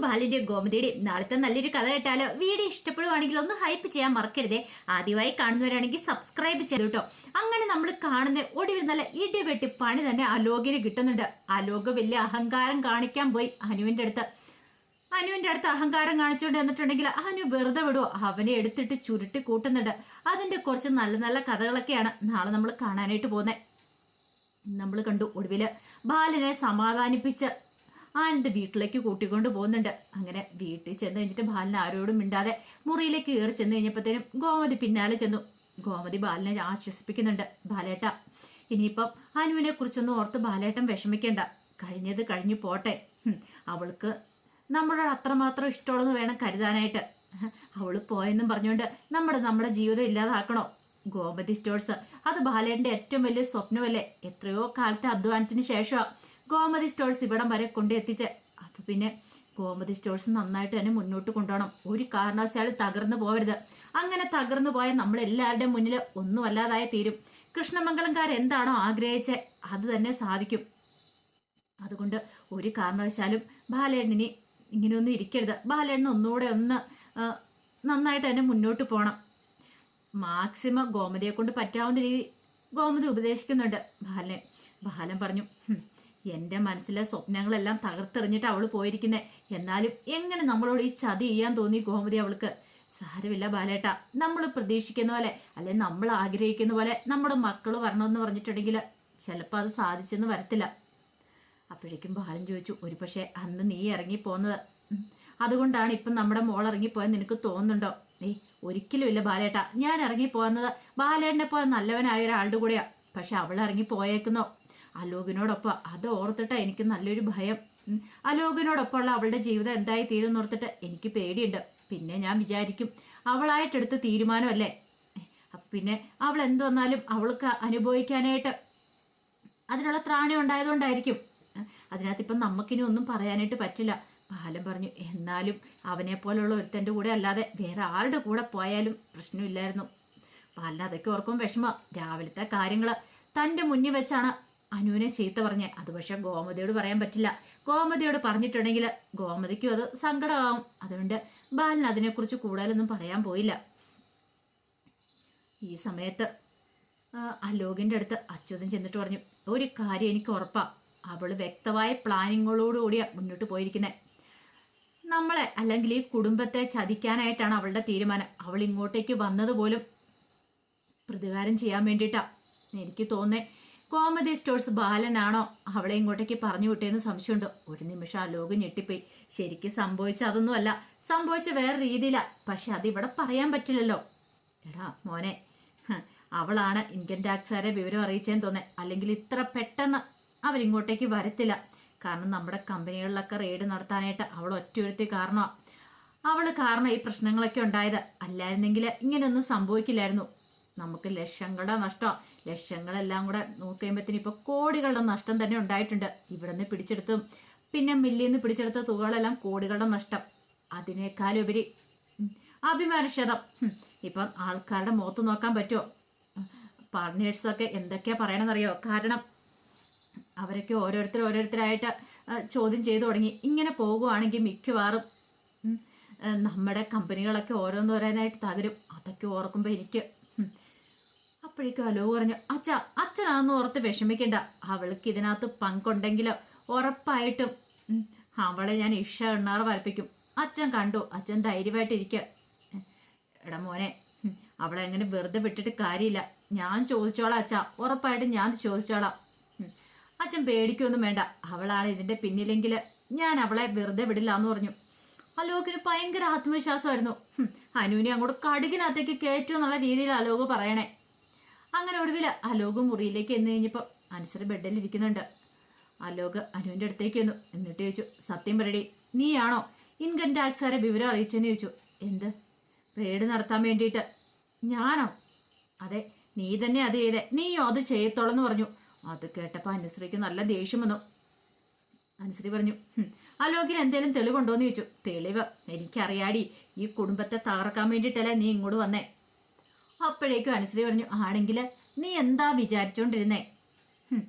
നമുക്ക് ബാലിന്റെയും ഗോമതിയുടെയും നാളത്തെ നല്ലൊരു കഥ കേട്ടാലോ? വീഡിയോ ഇഷ്ടപ്പെടുവാണെങ്കിൽ ഒന്ന് ഹൈപ്പ് ചെയ്യാൻ മറക്കരുതേ. ആദ്യമായി കാണുന്നവരാണെങ്കിൽ സബ്സ്ക്രൈബ് ചെയ്തു കേട്ടോ. അങ്ങനെ നമ്മൾ കാണുന്ന ഒടുവിൽ നല്ല ഇടിവെട്ടി പണി തന്നെ അലോകിന് കിട്ടുന്നുണ്ട്. അലോക് വലിയ അഹങ്കാരം കാണിക്കാൻ പോയി അനുവിന്റെ അടുത്ത് അഹങ്കാരം കാണിച്ചുകൊണ്ട് വന്നിട്ടുണ്ടെങ്കിൽ അനു വെറുതെ വിടുവോ? അവനെ എടുത്തിട്ട് ചുരുട്ടി കൂട്ടുന്നുണ്ട്. അതിന്റെ കുറച്ച് നല്ല നല്ല കഥകളൊക്കെയാണ് നാളെ നമ്മൾ കാണാനായിട്ട് പോകുന്നത്. നമ്മൾ കണ്ടു ഒടുവില് ബാലനെ സമാധാനിപ്പിച്ച് ആനന്ദ് വീട്ടിലേക്ക് കൂട്ടിക്കൊണ്ട് പോകുന്നുണ്ട്. അങ്ങനെ വീട്ടിൽ ചെന്ന് കഴിഞ്ഞിട്ട് ബാലൻ ആരോടും മിണ്ടാതെ മുറിയിലേക്ക് കയറി ചെന്ന് കഴിഞ്ഞപ്പോഴത്തേനും ഗോമതി പിന്നാലെ ചെന്നു. ഗോമതി ബാലനെ ആശ്വസിപ്പിക്കുന്നുണ്ട്. ബാലേട്ട, ഇനിയിപ്പം അനുവിനെ കുറിച്ചൊന്നും ഓർത്ത് ബാലേട്ടൻ വിഷമിക്കേണ്ട. കഴിഞ്ഞത് കഴിഞ്ഞു പോട്ടെ. അവൾക്ക് നമ്മളോട് അത്രമാത്രം ഇഷ്ടമുള്ളതെന്ന് വേണം കരുതാനായിട്ട്. അവള് പോയെന്നും പറഞ്ഞുകൊണ്ട് നമ്മുടെ ജീവിതം ഇല്ലാതാക്കണോ? ഗോമതി സ്റ്റോഴ്സ് അത് ബാലേട്ടന്റെ ഏറ്റവും വലിയ സ്വപ്നമല്ലേ? എത്രയോ കാലത്തെ അധ്വാനത്തിന് ശേഷമാണ് ഗോമതി സ്റ്റോഴ്സ് ഇവിടം വരെ കൊണ്ടെത്തിച്ച്. അപ്പൊ പിന്നെ ഗോമതി സ്റ്റോഴ്സ് നന്നായിട്ട് തന്നെ മുന്നോട്ട് കൊണ്ടുപോകണം. ഒരു കാരണവശാലും തകർന്നു പോകരുത്. അങ്ങനെ തകർന്നു പോയാൽ നമ്മളെല്ലാവരുടെയും മുന്നിൽ ഒന്നും അല്ലാതായി തീരും. കൃഷ്ണമംഗലംകാരെന്താണോ ആഗ്രഹിച്ചത് അത് തന്നെ സാധിക്കും. അതുകൊണ്ട് ഒരു കാരണവശാലും ബാലേട്ടനിനി ഇങ്ങനെയൊന്നും ഇരിക്കരുത്. ബാലേട്ടന് ഒന്നുകൂടെ നന്നായിട്ട് തന്നെ മുന്നോട്ട് പോകണം. മാക്സിമം ഗോമതിയെ കൊണ്ട് പറ്റാവുന്ന രീതി ഗോമതി ഉപദേശിക്കുന്നുണ്ട് ബാലനെ. ബാലൻ പറഞ്ഞു, എൻ്റെ മനസ്സിലെ സ്വപ്നങ്ങളെല്ലാം തകർത്തെറിഞ്ഞിട്ട് അവൾ പോയിരിക്കുന്നത്. എന്നാലും എങ്ങനെ നമ്മളോട് ഈ ചതി ചെയ്യാൻ തോന്നി ഗോമതി അവൾക്ക്? സാരമില്ല ബാലേട്ട, നമ്മൾ പ്രതീക്ഷിക്കുന്ന പോലെ അല്ലെ നമ്മൾ ആഗ്രഹിക്കുന്ന പോലെ നമ്മുടെ മക്കൾ വരണമെന്ന് പറഞ്ഞിട്ടുണ്ടെങ്കിൽ ചിലപ്പോൾ അത് സാധിച്ചെന്ന് വരത്തില്ല. അപ്പോഴേക്കും ബാലൻ ചോദിച്ചു, ഒരു പക്ഷേ അന്ന് നീ ഇറങ്ങിപ്പോന്നത് അതുകൊണ്ടാണ് ഇപ്പം നമ്മുടെ മോൾ ഇറങ്ങിപ്പോയെന്ന് നിനക്ക് തോന്നുന്നുണ്ടോ? ഒരിക്കലും ഇല്ല ബാലേട്ട, ഞാൻ ഇറങ്ങിപ്പോകുന്നത് ബാലേട്ടനെ പോലെ നല്ലവനായ ഒരാളുടെ കൂടെയാ. പക്ഷെ അവൾ ഇറങ്ങിപ്പോയേക്കുന്നോ അലോകിനോടൊപ്പം. അത് ഓർത്തിട്ടാ എനിക്ക് നല്ലൊരു ഭയം. അലോകിനോടൊപ്പമുള്ള അവളുടെ ജീവിതം എന്തായി തീരുന്നോർത്തിട്ട് എനിക്ക് പേടിയുണ്ട്. പിന്നെ ഞാൻ വിചാരിക്കും അവളായിട്ടെടുത്ത തീരുമാനമല്ലേ, അപ്പം പിന്നെ അവൾ എന്ത് വന്നാലും അവൾക്ക് അനുഭവിക്കാനായിട്ട് അതിനുള്ള ത്രാണി ഉണ്ടായതുകൊണ്ടായിരിക്കും. അതിനകത്ത് ഇപ്പം നമുക്കിനി ഒന്നും പറയാനായിട്ട് പറ്റില്ല. ബാലൻ പറഞ്ഞു, എന്നാലും അവനെ പോലുള്ള ഒരുത്തൻ്റെ കൂടെ അല്ലാതെ വേറെ ആരുടെ കൂടെ പോയാലും പ്രശ്നമില്ലായിരുന്നു. ബാലൻ അതൊക്കെ ഓർക്കും വിഷമം. രാവിലത്തെ കാര്യങ്ങൾ തൻ്റെ മുന്നിൽ വെച്ചാണ് അനുവിനെ ചീത്ത പറഞ്ഞേ. അത് പക്ഷെ ഗോമതിയോട് പറയാൻ പറ്റില്ല. ഗോമതിയോട് പറഞ്ഞിട്ടുണ്ടെങ്കിൽ ഗോമതിക്കും അത് സങ്കടമാവും. അതുകൊണ്ട് ബാലൻ അതിനെക്കുറിച്ച് കൂടുതലൊന്നും പറയാൻ പോയില്ല. ഈ സമയത്ത് അലോകിൻ്റെ അടുത്ത് അച്യുതൻ ചെന്നിട്ട് പറഞ്ഞു, ഒരു കാര്യം എനിക്ക് ഉറപ്പാ, അവൾ വ്യക്തമായ പ്ലാനിങ്ങോടുകൂടിയാണ് മുന്നോട്ട് പോയിരിക്കുന്നത്. നമ്മളെ അല്ലെങ്കിൽ ഈ കുടുംബത്തെ ചതിക്കാനായിട്ടാണ് അവളുടെ തീരുമാനം. അവൾ ഇങ്ങോട്ടേക്ക് വന്നതുപോലും പ്രതികാരം ചെയ്യാൻ വേണ്ടിയിട്ടാണ്. എനിക്ക് തോന്നേ ഗോമതി സ്റ്റോഴ്സ് ബാലനാണോ അവളെ ഇങ്ങോട്ടേക്ക് പറഞ്ഞു വിട്ടേന്ന് സംശയമുണ്ട്. ഒരു നിമിഷം അലോക് ഞെട്ടിപ്പോയി. ശരിക്കും സംഭവിച്ച അതൊന്നുമല്ല, സംഭവിച്ച വേറെ രീതിയിലാ. പക്ഷെ അതിവിടെ പറയാൻ പറ്റില്ലല്ലോ. എടാ മോനെ, അവളാണ് ഇൻകം ടാക്സുകാരെ വിവരം അറിയിച്ചേന്ന് തോന്നേ. അല്ലെങ്കിൽ ഇത്ര പെട്ടെന്ന് അവരിങ്ങോട്ടേക്ക് വരത്തില്ല. കാരണം നമ്മുടെ കമ്പനികളിലൊക്കെ റെയ്ഡ് നടത്താനായിട്ട് അവൾ ഒറ്റയൊരുത്തി കാരണമാണ്. അവൾ കാരണം ഈ പ്രശ്നങ്ങളൊക്കെ ഉണ്ടായത്. അല്ലായിരുന്നെങ്കിൽ ഇങ്ങനെയൊന്നും സംഭവിക്കില്ലായിരുന്നു. നമുക്ക് ലക്ഷങ്ങളുടെ നഷ്ടം, ലക്ഷങ്ങളെല്ലാം കൂടെ നോക്കുമ്പോഴത്തേന് ഇപ്പോൾ കോടികളുടെ നഷ്ടം തന്നെ ഉണ്ടായിട്ടുണ്ട്. ഇവിടെ നിന്ന് പിടിച്ചെടുത്തും പിന്നെ മില്ലിൽ നിന്ന് പിടിച്ചെടുത്ത തുകകളെല്ലാം കോടികളുടെ നഷ്ടം. അതിനേക്കാളുപരി അഭിമാനക്ഷതം. ഇപ്പം ആൾക്കാരുടെ മുഖത്ത് നോക്കാൻ പറ്റുമോ? പാർട്ട്നേഴ്സൊക്കെ എന്തൊക്കെയാ പറയണമെന്നറിയോ? കാരണം അവരൊക്കെ ഓരോരുത്തരായിട്ട് ചോദ്യം ചെയ്തു തുടങ്ങി. ഇങ്ങനെ പോകുവാണെങ്കിൽ മിക്കവാറും നമ്മുടെ കമ്പനികളൊക്കെ ഓരോന്നോരോന്നായിട്ട് തകരും. അതൊക്കെ ഓർക്കുമ്പോൾ എനിക്ക് അപ്പോഴേക്കും അലോക് പറഞ്ഞു, അച്ഛനാണെന്ന് ഓർത്ത് വിഷമിക്കണ്ട. അവൾക്ക് ഇതിനകത്ത് പങ്കുണ്ടെങ്കിലോ ഉറപ്പായിട്ടും അവളെ ഞാൻ ഇഷ എണ്ണാറ് വരപ്പിക്കും. അച്ഛൻ കണ്ടു, അച്ഛൻ ധൈര്യമായിട്ടിരിക്കുക. എടാ മോനെ, അവളെ അങ്ങനെ വെറുതെ വിട്ടിട്ട് കാര്യമില്ല. ഞാൻ ചോദിച്ചോളാം അച്ഛാ, ഉറപ്പായിട്ടും ഞാൻ ചോദിച്ചോളാം. അച്ഛൻ പേടിക്കൊന്നും വേണ്ട. അവളാണ് ഇതിൻ്റെ പിന്നിലെങ്കിൽ ഞാൻ അവളെ വെറുതെ വിടില്ല എന്ന് പറഞ്ഞു. അലോകിന് ഭയങ്കര ആത്മവിശ്വാസമായിരുന്നു. അനുവിനെ അങ്ങോട്ട് കടുകിനകത്തേക്ക് കയറ്റും എന്നുള്ള രീതിയിൽ അലോക് പറയണേ. അങ്ങനെ ഒടുവിൽ അലോക് മുറിയിലേക്ക് എന്ന് കഴിഞ്ഞപ്പോൾ അനുസരി ബെഡിലിരിക്കുന്നുണ്ട്. അലോക് അനുവിൻ്റെ അടുത്തേക്ക് വന്നു. എന്നിട്ട് ചോദിച്ചു, സത്യം പറയടി, നീയാണോ ഇൻകം ടാക്സുകാരെ വിവരം അറിയിച്ചെന്ന് ചോദിച്ചു. എന്ത് റെയ്ഡ് നടത്താൻ വേണ്ടിയിട്ട്? ഞാനോ? അതെ, നീ തന്നെ അത് ചെയ്തേ. നീയോ അത് ചെയ്യത്തോളെന്ന് പറഞ്ഞു. അത് കേട്ടപ്പോൾ അനുശ്രീക്ക് നല്ല ദേഷ്യം വന്നു. അനുശ്രീ പറഞ്ഞു, അലോകിന് എന്തേലും തെളിവുണ്ടോയെന്ന് ചോദിച്ചു. തെളിവ് എനിക്കറിയാടി, ഈ കുടുംബത്തെ തകർക്കാൻ വേണ്ടിയിട്ടല്ലേ നീ ഇങ്ങോട്ട് വന്നേ. അപ്പോഴേക്കും അനുശ്രീ പറഞ്ഞു, ആണെങ്കിൽ നീ എന്താ വിചാരിച്ചോണ്ടിരുന്നേ?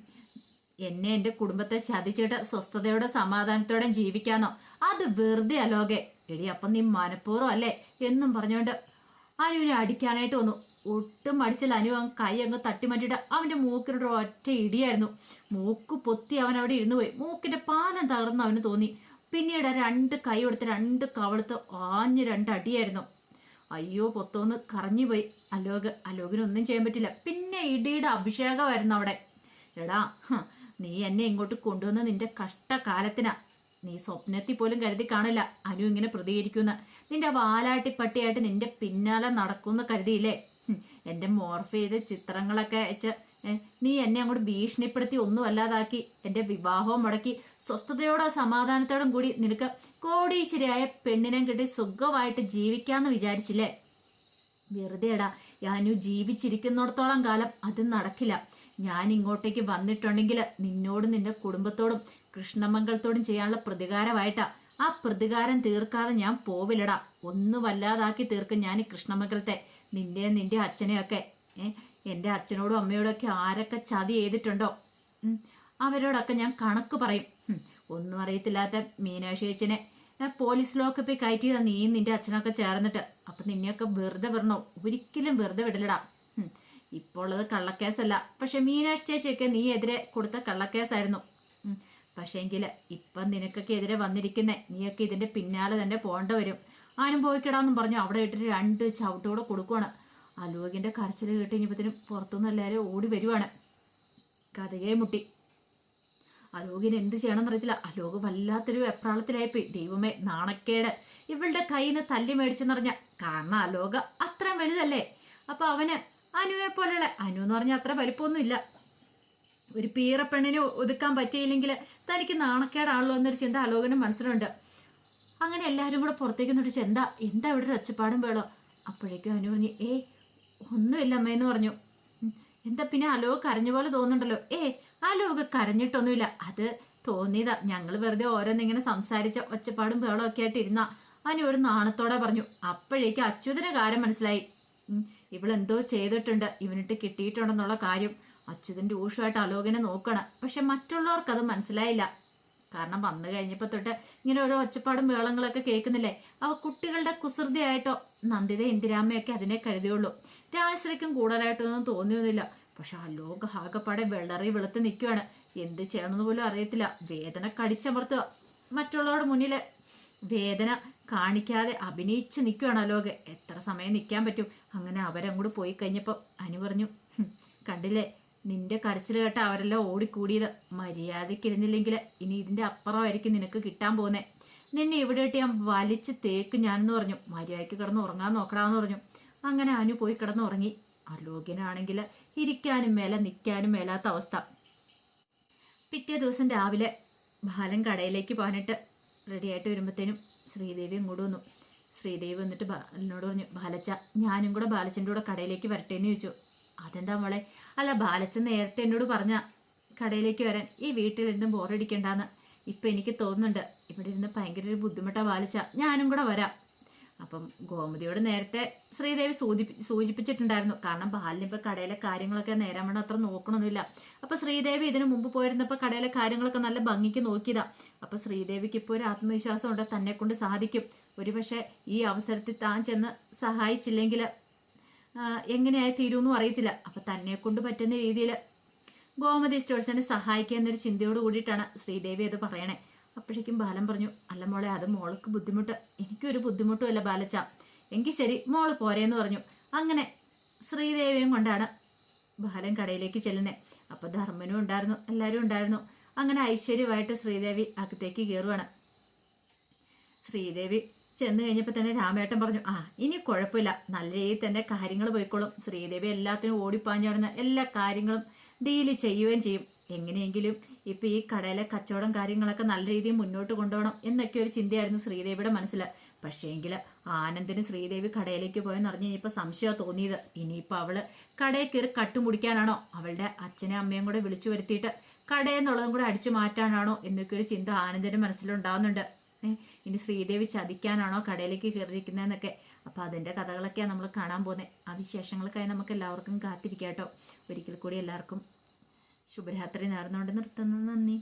എന്നെ എൻ്റെ കുടുംബത്തെ ചതിച്ചിട്ട് സ്വസ്ഥതയോടെ സമാധാനത്തോടെ ജീവിക്കാന്നോ? അത് വെറുതെ അലോകെ. എടി അപ്പം നീ മനഃപൂർവ്വം അല്ലേ എന്നും പറഞ്ഞുകൊണ്ട് അനുവിനെ അടിക്കാനായിട്ട് വന്നു. ഒട്ടും മടിച്ചില്ല അനു കൈ അങ്ങ് തട്ടിമാറ്റിയിട്ട് അവന്റെ മൂക്കിനോട് ഒറ്റ ഇടിയായിരുന്നു. മൂക്ക് പൊത്തി അവൻ അവിടെ ഇരുന്നു പോയി. മൂക്കിന്റെ പാലം തകർന്ന് അവന് തോന്നി. പിന്നീട് രണ്ട് കൈ കൊടുത്ത് രണ്ട് കവളത്ത് ആഞ്ഞ് രണ്ടടിയായിരുന്നു. അയ്യോ പൊത്തോന്ന് കറഞ്ഞുപോയി അലോകിനൊന്നും ചെയ്യാൻ പറ്റില്ല. പിന്നെ ഇടിയുടെ അഭിഷേകമായിരുന്നു അവിടെ. എടാ നീ എന്നെ ഇങ്ങോട്ട് കൊണ്ടുവന്ന് നിന്റെ കഷ്ടകാലത്തിനാ. നീ സ്വപ്നത്തിൽ പോലും കരുതി കാണില്ല അനു ഇങ്ങനെ പ്രതികരിക്കുന്ന. നിന്റെ വാലാട്ടിപ്പട്ടിയായിട്ട് നിന്റെ പിന്നാലെ നടക്കുമെന്ന് കരുതിയില്ലേ? എൻ്റെ മോർഫ് ചെയ്ത ചിത്രങ്ങളൊക്കെ അയച്ച് നീ എന്നെ അങ്ങോട്ട് ഭീഷണിപ്പെടുത്തി ഒന്നും അല്ലാതാക്കി എൻ്റെ വിവാഹവും മുടക്കി സ്വസ്ഥതയോടെ സമാധാനത്തോടും കൂടി നിനക്ക് കോടീശ്വരിയായ പെണ്ണിനെ കിട്ടി സുഖമായിട്ട് ജീവിക്കാന്ന് വിചാരിച്ചില്ലേ? വെറുതെടാ. ഞാനു ജീവിച്ചിരിക്കുന്നിടത്തോളം കാലം അത് നടക്കില്ല. ഞാൻ ഇങ്ങോട്ടേക്ക് വന്നിട്ടുണ്ടെങ്കിൽ നിന്നോടും നിന്റെ കുടുംബത്തോടും കൃഷ്ണമംഗലത്തോടും ചെയ്യാനുള്ള പ്രതികാരമായിട്ടാ. ആ പ്രതികാരം തീർക്കാതെ ഞാൻ പോവില്ലടാ. ഒന്നും വല്ലാതാക്കി തീർക്കും ഞാൻ ഈ കൃഷ്ണമംഗലത്തെ. നിന്റെ അച്ഛനെയൊക്കെ എൻ്റെ അച്ഛനോടും അമ്മയോടും ഒക്കെ ആരൊക്കെ ചതി ചെയ്തിട്ടുണ്ടോ അവരോടൊക്കെ ഞാൻ കണക്ക് പറയും. ഒന്നും അറിയത്തില്ലാത്ത മീനാക്ഷി ചേച്ചിനെ പോലീസ് ലോക്കപ്പിൽ കയറ്റിയതാ നീയും നിന്റെ അച്ഛനൊക്കെ ചേർന്നിട്ട്. അപ്പം നിന്നെയൊക്കെ വെറുതെ വിടണോ? ഒരിക്കലും വെറുതെ വിടലടാ. ഇപ്പോൾ ഉള്ളത് കള്ളക്കേസല്ല. പക്ഷെ മീനാക്ഷി ചേച്ചിയൊക്കെ നീ എതിരെ കൊടുത്ത കള്ളക്കേസായിരുന്നു. പക്ഷേങ്കിൽ ഇപ്പം നിനക്കൊക്കെ എതിരെ വന്നിരിക്കുന്നേ നീയൊക്കെ ഇതിൻ്റെ പിന്നാലെ തന്നെ പോകേണ്ട വരും. അനുഭവിക്കടാന്നും പറഞ്ഞു അവിടെ ഇട്ടിട്ട് രണ്ട് ചവിട്ടോടെ കൊടുക്കുവാണ്. അലോകിൻ്റെ കരച്ചിൽ കേട്ട് കഴിഞ്ഞപ്പോഴത്തേനും പുറത്തുനിന്ന് എല്ലാവരും ഓടി വരുവാണ്. കഥയെ മുട്ടി. അലോകിന് എന്ത് ചെയ്യണമെന്ന് അറിയത്തില്ല. അലോക് വല്ലാത്തൊരു എപ്രാളത്തിലായിപ്പോയി. ദൈവമേ നാണക്കേട്. ഇവളുടെ കയ്യിൽ നിന്ന് തല്ലി മേടിച്ചെന്നറിഞ്ഞ കാരണം അലോക അത്രയും വലുതല്ലേ. അപ്പൊ അവന് അനുവെ പോലെയുള്ള അനു എന്ന് പറഞ്ഞാൽ അത്ര വലിപ്പമൊന്നുമില്ല. ഒരു പീറപ്പെണ്ണിനെ ഒതുക്കാൻ പറ്റിയില്ലെങ്കിൽ തനിക്ക് നാണക്കേടാണല്ലോ എന്നൊരു ചിന്ത അലോകന് മനസ്സിലുണ്ട്. അങ്ങനെ എല്ലാവരും കൂടെ പുറത്തേക്ക് നോട്ടിച്ച് എന്താ ഇവിടെ ഒരു ഒച്ചപ്പാടും വേളോ. അപ്പോഴേക്കും അനു പറഞ്ഞു ഒന്നുമില്ല അമ്മയെന്ന് പറഞ്ഞു. എന്താ പിന്നെ അലോക് കരഞ്ഞ പോലെ തോന്നുന്നുണ്ടല്ലോ? അലോക് കരഞ്ഞിട്ടൊന്നുമില്ല. അത് തോന്നിയതാ. ഞങ്ങൾ വെറുതെ ഓരോന്നിങ്ങനെ സംസാരിച്ച ഒച്ചപ്പാടും ബഹളം ഒക്കെ ആയിട്ട് ഇരുന്ന അനുവോട് നാണത്തോടെ പറഞ്ഞു. അപ്പോഴേക്കും അച്യുതന് കാര്യം മനസ്സിലായി. ഇവളെന്തോ ചെയ്തിട്ടുണ്ട്, ഇവനിട്ട് കിട്ടിയിട്ടുണ്ടെന്നുള്ള കാര്യം. അച്യുതൻ്റെ ഊഷമായിട്ട് അലോകിനെ നോക്കണം. പക്ഷെ മറ്റുള്ളവർക്കത് മനസ്സിലായില്ല. കാരണം വന്നു കഴിഞ്ഞപ്പോൾ തൊട്ട് ഇങ്ങനെ ഓരോ ഒച്ചപ്പാടും വേളങ്ങളൊക്കെ കേൾക്കുന്നില്ലേ. അവ കുട്ടികളുടെ കുസൃതിയായിട്ടോ നന്ദിത ഇന്ദിരാമ്മയൊക്കെ അതിനെ കരുതിയുള്ളൂ. രാജശ്രീക്കും കൂടുതലായിട്ടൊന്നും തോന്നിയൊന്നുമില്ല. പക്ഷെ അലോക് ആകെപ്പാടെ വെള്ളറി വെളുത്ത് നിൽക്കുകയാണ്. എന്ത് ചെയ്യണമെന്ന് പോലും അറിയത്തില്ല. വേദന കടിച്ചമർത്തുക. മറ്റുള്ളവരുടെ മുന്നിൽ വേദന കാണിക്കാതെ അഭിനയിച്ച് നിൽക്കുകയാണ് അലോക്. എത്ര സമയം നിൽക്കാൻ പറ്റും? അങ്ങനെ അവരങ്ങോട്ട് പോയി കഴിഞ്ഞപ്പോൾ അനു പറഞ്ഞു കണ്ടില്ലേ നിന്റെ കരച്ചിൽ കേട്ട അവരെല്ലാം ഓടിക്കൂടിയത്. മര്യാദയ്ക്കിരുന്നില്ലെങ്കിൽ ഇനി ഇതിൻ്റെ അപ്പുറമായിരിക്കും നിനക്ക് കിട്ടാൻ പോകുന്നത്. നിന്നെ ഇവിടെ ഇട്ട് ഞാൻ വലിച്ച് തേക്ക് ഞാനെന്ന് പറഞ്ഞു. മര്യാദയ്ക്ക് കിടന്ന് ഉറങ്ങാൻ നോക്കടാന്ന് പറഞ്ഞു. അങ്ങനെ അനു പോയി കിടന്ന് ഉറങ്ങി. അലോകിനാണെങ്കിൽ ഇരിക്കാനും മേല നിൽക്കാനും മേലാത്ത അവസ്ഥ. പിറ്റേ ദിവസം രാവിലെ ബാലൻ കടയിലേക്ക് പോകാനായിട്ട് റെഡിയായിട്ട് വരുമ്പോഴത്തേനും ശ്രീദേവി ഇങ്ങോട്ട് വന്നു. ശ്രീദേവി വന്നിട്ട് ബാലനോട് പറഞ്ഞു ബാലച്ച ഞാനും കൂടെ ബാലച്ചൻ്റെ കൂടെ കടയിലേക്ക് വരട്ടെ എന്ന് ചോദിച്ചു. അതെന്താ മോളെ? അല്ല ബാലച്ചൻ നേരത്തെ എന്നോട് പറഞ്ഞ കടയിലേക്ക് വരാൻ, ഈ വീട്ടിലിരുന്ന് ബോറടിക്കണ്ടെന്ന്. ഇപ്പം എനിക്ക് തോന്നുന്നുണ്ട് ഇവിടെ ഇരുന്ന് ഭയങ്കര ഒരു ബുദ്ധിമുട്ടാണ് ബാലച്ച, ഞാനും കൂടെ വരാം. അപ്പം ഗോമതിയോട് നേരത്തെ ശ്രീദേവി സൂചിപ്പിച്ചിട്ടുണ്ടായിരുന്നു. കാരണം ബാലിനിപ്പോൾ കടയിലെ കാര്യങ്ങളൊക്കെ നേരാൻ വേണം അത്ര നോക്കണമൊന്നുമില്ല. അപ്പം ശ്രീദേവി ഇതിനു മുമ്പ് പോയിരുന്നപ്പോൾ കടയിലെ കാര്യങ്ങളൊക്കെ നല്ല ഭംഗിക്ക് നോക്കിയതാ. അപ്പം ശ്രീദേവിക്ക് ഇപ്പോൾ ഒരു ആത്മവിശ്വാസം ഉണ്ട് തന്നെ കൊണ്ട് സാധിക്കും. ഒരുപക്ഷെ ഈ അവസരത്തിൽ താൻ ചെന്ന് സഹായിച്ചില്ലെങ്കിൽ എങ്ങനെയായി തീരുമെന്നും അറിയത്തില്ല. അപ്പം തന്നെ കൊണ്ട് പറ്റുന്ന രീതിയിൽ ഗോമതി സ്റ്റോഴ്സിനെ സഹായിക്കുക എന്നൊരു ചിന്തയോട് കൂടിയിട്ടാണ് ശ്രീദേവി അത് പറയണേ. അപ്പോഴേക്കും ബാലൻ പറഞ്ഞു അല്ല മോളെ അത് മോൾക്ക് ബുദ്ധിമുട്ട്, എനിക്കൊരു ബുദ്ധിമുട്ടുമല്ല ബാലച്ച. എങ്കിൽ ശരി മോള് പോരേന്ന് പറഞ്ഞു. അങ്ങനെ ശ്രീദേവിയും കൊണ്ടാണ് ബാലൻ കടയിലേക്ക് ചെല്ലുന്നത്. അപ്പോൾ ധർമ്മനും ഉണ്ടായിരുന്നു, എല്ലാവരും ഉണ്ടായിരുന്നു. അങ്ങനെ ഐശ്വര്യമായിട്ട് ശ്രീദേവി അകത്തേക്ക് കയറുവാണ്. ശ്രീദേവി ചെന്ന് കഴിഞ്ഞപ്പോൾ തന്നെ രാമേട്ടൻ പറഞ്ഞു ഇനി കുഴപ്പമില്ല, നല്ല രീതിയിൽ തന്നെ കാര്യങ്ങൾ പോയിക്കോളും. ശ്രീദേവി എല്ലാത്തിനും ഓടിപ്പാഞ്ഞാടുന്ന എല്ലാ കാര്യങ്ങളും ഡീല് ചെയ്യുകയും ചെയ്യും. എങ്ങനെയെങ്കിലും ഇപ്പം ഈ കടയിലെ കച്ചവടം കാര്യങ്ങളൊക്കെ നല്ല രീതിയിൽ മുന്നോട്ട് കൊണ്ടുപോകണം എന്നൊക്കെ ഒരു ചിന്തയായിരുന്നു ശ്രീദേവിയുടെ മനസ്സിൽ. പക്ഷേങ്കിൽ ആനന്ദിന് ശ്രീദേവി കടയിലേക്ക് പോയെന്ന് അറിഞ്ഞ് ഇനിയിപ്പോൾ സംശയമാണ് തോന്നിയത്. ഇനിയിപ്പോൾ അവള് കടയിൽ കയറി കട്ടുമുടിക്കാനാണോ, അവളുടെ അച്ഛനെ അമ്മയും കൂടെ വിളിച്ചു വരുത്തിയിട്ട് കടയിൽ നിന്നുള്ളതും കൂടെ അടിച്ചു മാറ്റാനാണോ എന്നൊക്കെ ഒരു ചിന്ത ആനന്ദിന്റെ മനസ്സിലുണ്ടാകുന്നുണ്ട്. ഇനി ശ്രീദേവി ചതിക്കാനാണോ കടയിലേക്ക് കയറിയിരിക്കുന്നതെന്നൊക്കെ. അപ്പോൾ അതിൻ്റെ കഥകളൊക്കെയാണ് നമ്മൾ കാണാൻ പോകുന്നത്. ആ വിശേഷങ്ങൾക്കായി നമുക്ക് എല്ലാവർക്കും കാത്തിരിക്കാം കേട്ടോ. ഒരിക്കൽ കൂടി എല്ലാവർക്കും ശുഭരാത്രി നേർന്നുകൊണ്ട് നിർത്തുന്നു. നന്ദി.